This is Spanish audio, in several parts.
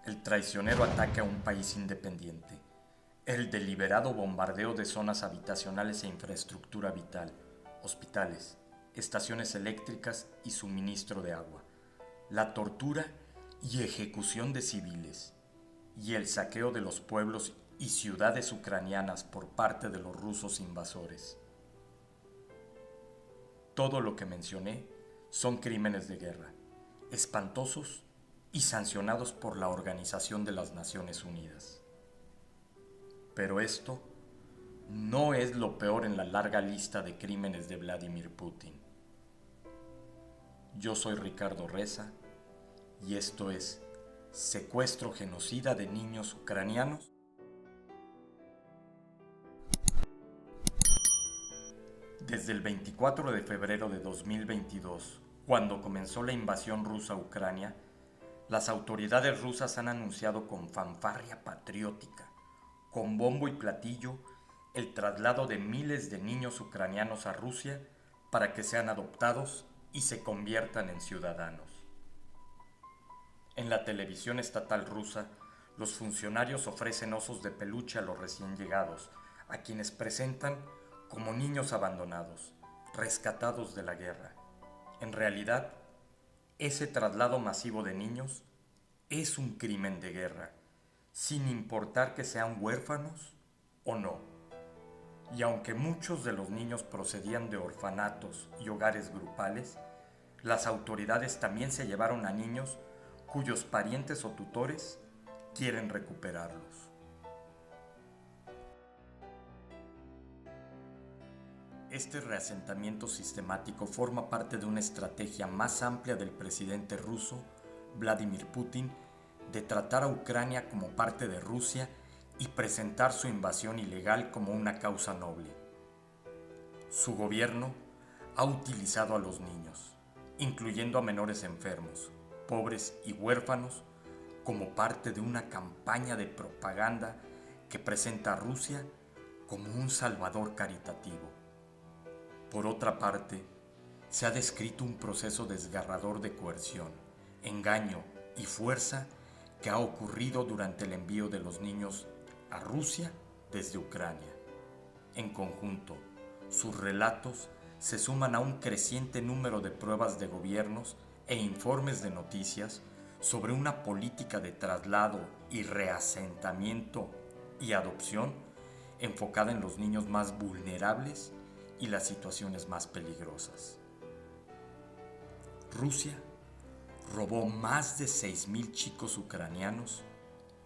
El traicionero ataque a un país independiente. El deliberado bombardeo de zonas habitacionales e infraestructura vital, hospitales, estaciones eléctricas y suministro de agua. La tortura y ejecución de civiles. Y el saqueo de los pueblos y ciudades ucranianas por parte de los rusos invasores. Todo lo que mencioné son crímenes de guerra, espantosos y sancionados por la Organización de las Naciones Unidas. Pero esto no es lo peor en la larga lista de crímenes de Vladimir Putin. Yo soy Ricardo Reza y esto es Secuestro Genocida de Niños Ucranianos. Desde el 24 de febrero de 2022, cuando comenzó la invasión rusa a Ucrania, las autoridades rusas han anunciado con fanfarria patriótica, con bombo y platillo, el traslado de miles de niños ucranianos a Rusia para que sean adoptados y se conviertan en ciudadanos. En la televisión estatal rusa, los funcionarios ofrecen osos de peluche a los recién llegados, a quienes presentan como niños abandonados, rescatados de la guerra. En realidad, ese traslado masivo de niños es un crimen de guerra, sin importar que sean huérfanos o no. Y aunque muchos de los niños procedían de orfanatos y hogares grupales, las autoridades también se llevaron a niños cuyos parientes o tutores quieren recuperarlos. Este reasentamiento sistemático forma parte de una estrategia más amplia del presidente ruso, Vladimir Putin, de tratar a Ucrania como parte de Rusia y presentar su invasión ilegal como una causa noble. Su gobierno ha utilizado a los niños, incluyendo a menores enfermos, pobres y huérfanos, como parte de una campaña de propaganda que presenta a Rusia como un salvador caritativo. Por otra parte, se ha descrito un proceso desgarrador de coerción, engaño y fuerza que ha ocurrido durante el envío de los niños a Rusia desde Ucrania. En conjunto, sus relatos se suman a un creciente número de pruebas de gobiernos e informes de noticias sobre una política de traslado y reasentamiento y adopción enfocada en los niños más vulnerables y las situaciones más peligrosas. Rusia robó más de 6,000 chicos ucranianos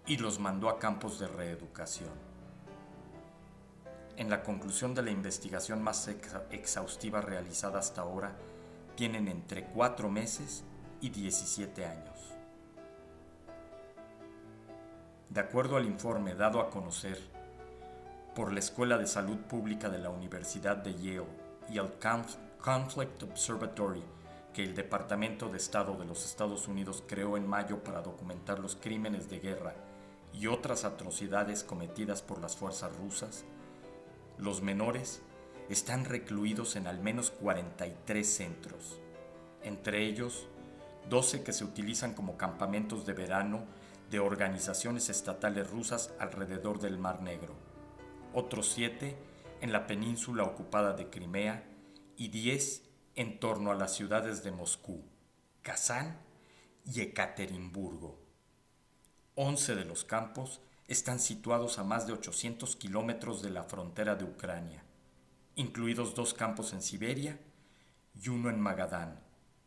y los mandó a campos de reeducación. En la conclusión de la investigación más exhaustiva realizada hasta ahora, tienen entre 4 meses y 17 años. De acuerdo al informe dado a conocer por la Escuela de Salud Pública de la Universidad de Yale y el Conflict Observatory que el Departamento de Estado de los Estados Unidos creó en mayo para documentar los crímenes de guerra y otras atrocidades cometidas por las fuerzas rusas, los menores están recluidos en al menos 43 centros, entre ellos 12 que se utilizan como campamentos de verano de organizaciones estatales rusas alrededor del Mar Negro, otros 7 en la península ocupada de Crimea y 10 en torno a las ciudades de Moscú, Kazán y Ekaterimburgo. 11 de los campos están situados a más de 800 kilómetros de la frontera de Ucrania, incluidos 2 campos en Siberia y uno en Magadán,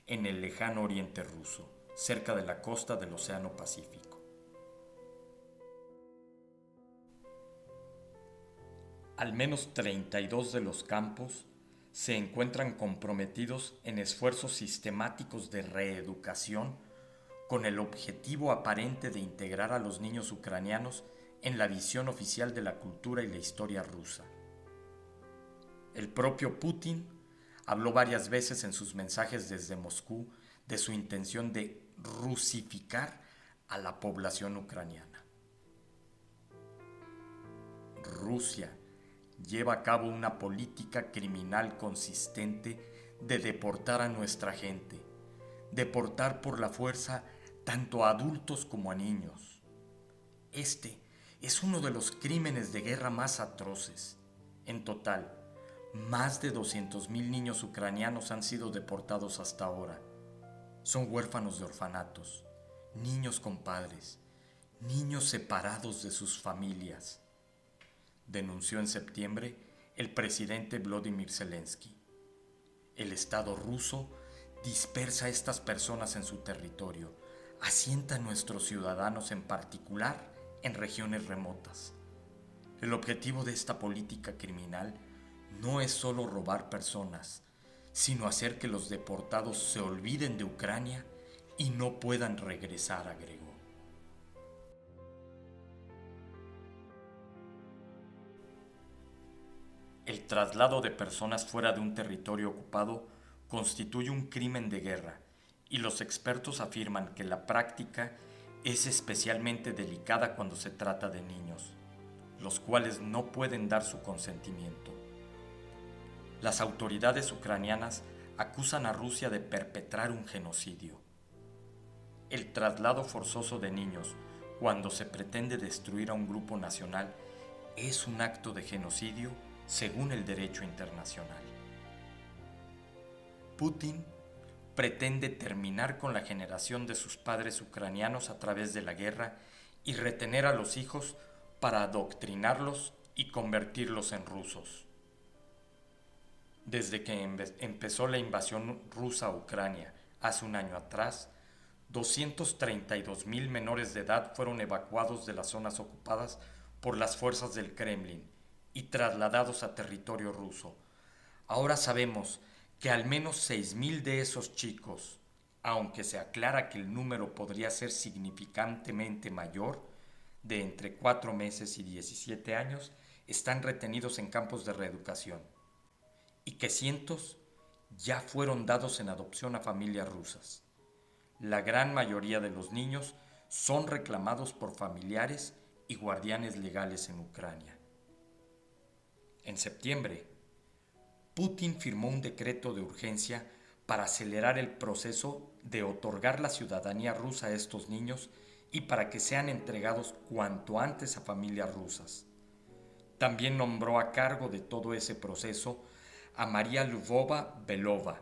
en el lejano oriente ruso, cerca de la costa del Océano Pacífico. Al menos 32 de los campos se encuentran comprometidos en esfuerzos sistemáticos de reeducación con el objetivo aparente de integrar a los niños ucranianos en la visión oficial de la cultura y la historia rusa. El propio Putin habló varias veces en sus mensajes desde Moscú de su intención de rusificar a la población ucraniana. Rusia lleva a cabo una política criminal consistente de deportar a nuestra gente, deportar por la fuerza tanto a adultos como a niños. Este es uno de los crímenes de guerra más atroces. En total, más de 200.000 niños ucranianos han sido deportados hasta ahora. Son huérfanos de orfanatos, niños con padres, niños separados de sus familias, denunció en septiembre el presidente Volodymyr Zelensky. El Estado ruso dispersa a estas personas en su territorio, asienta a nuestros ciudadanos, en particular en regiones remotas. El objetivo de esta política criminal no es solo robar personas, sino hacer que los deportados se olviden de Ucrania y no puedan regresar, agregó. El traslado de personas fuera de un territorio ocupado constituye un crimen de guerra, y los expertos afirman que la práctica es especialmente delicada cuando se trata de niños, los cuales no pueden dar su consentimiento. Las autoridades ucranianas acusan a Rusia de perpetrar un genocidio. El traslado forzoso de niños, cuando se pretende destruir a un grupo nacional, es un acto de genocidio según el derecho internacional. Putin pretende terminar con la generación de sus padres ucranianos a través de la guerra y retener a los hijos para adoctrinarlos y convertirlos en rusos. Desde que empezó la invasión rusa a Ucrania hace un año atrás, 232.000 menores de edad fueron evacuados de las zonas ocupadas por las fuerzas del Kremlin y trasladados a territorio ruso. Ahora sabemos que al menos 6.000 de esos chicos, aunque se aclara que el número podría ser significantemente mayor, de entre 4 meses y 17 años, están retenidos en campos de reeducación, y que cientos ya fueron dados en adopción a familias rusas. La gran mayoría de los niños son reclamados por familiares y guardianes legales en Ucrania. En septiembre, Putin firmó un decreto de urgencia para acelerar el proceso de otorgar la ciudadanía rusa a estos niños y para que sean entregados cuanto antes a familias rusas. También nombró a cargo de todo ese proceso a María Lvova-Belova,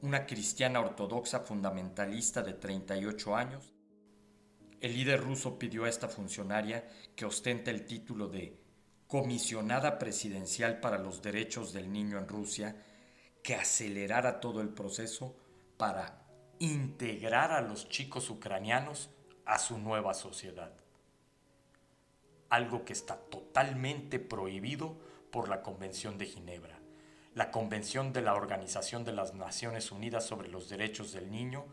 una cristiana ortodoxa fundamentalista de 38 años. El líder ruso pidió a esta funcionaria, que ostenta el título de Comisionada Presidencial para los Derechos del Niño en Rusia, que acelerara todo el proceso para integrar a los chicos ucranianos a su nueva sociedad. Algo que está totalmente prohibido por la Convención de Ginebra, la Convención de la Organización de las Naciones Unidas sobre los Derechos del Niño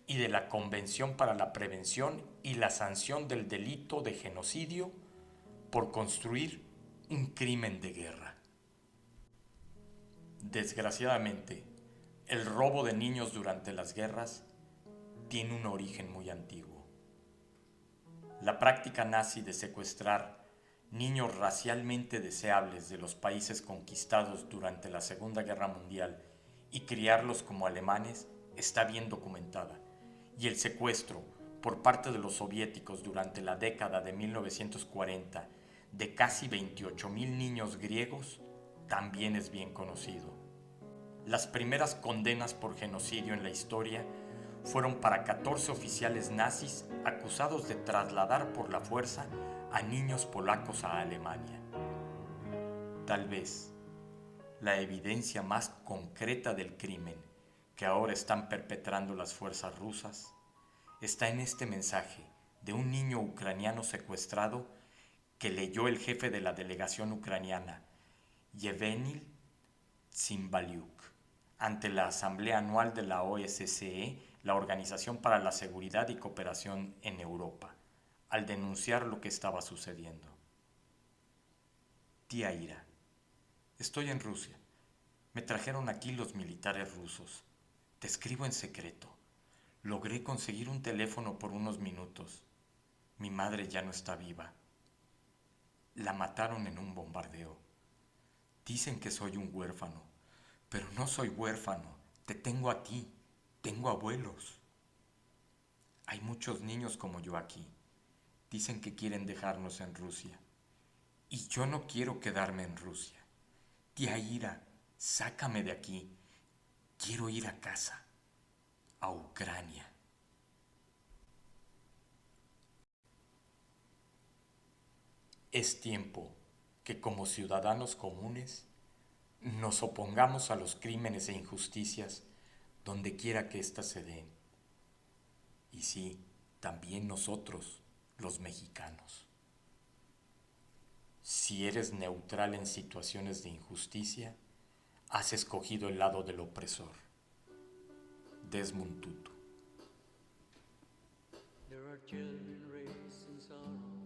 y de la Convención para la Prevención y la Sanción del Delito de Genocidio por construir un crimen de guerra. Desgraciadamente, el robo de niños durante las guerras tiene un origen muy antiguo. La práctica nazi de secuestrar niños racialmente deseables de los países conquistados durante la Segunda Guerra Mundial y criarlos como alemanes está bien documentada, y el secuestro por parte de los soviéticos durante la década de 1940 de casi 28.000 niños griegos también es bien conocido. Las primeras condenas por genocidio en la historia fueron para 14 oficiales nazis acusados de trasladar por la fuerza a niños polacos a Alemania. Tal vez la evidencia más concreta del crimen que ahora están perpetrando las fuerzas rusas está en este mensaje de un niño ucraniano secuestrado que leyó el jefe de la delegación ucraniana, Yevhenil Tsymbaliuk, ante la Asamblea Anual de la OSCE, la Organización para la Seguridad y Cooperación en Europa, al denunciar lo que estaba sucediendo. Tía Ira, estoy en Rusia. Me trajeron aquí los militares rusos. Te escribo en secreto. Logré conseguir un teléfono por unos minutos. Mi madre ya no está viva. La mataron en un bombardeo. Dicen que soy un huérfano, pero no soy huérfano. Te tengo a ti. Tengo abuelos. Hay muchos niños como yo aquí. Dicen que quieren dejarnos en Rusia. Y yo no quiero quedarme en Rusia. Tía Ira, sácame de aquí. Quiero ir a casa, a Ucrania. Es tiempo que como ciudadanos comunes nos opongamos a los crímenes e injusticias donde quiera que éstas se den. Y sí, también nosotros, los mexicanos. Si eres neutral en situaciones de injusticia, has escogido el lado del opresor. Desmond Tutu. There are children raised in sorrow.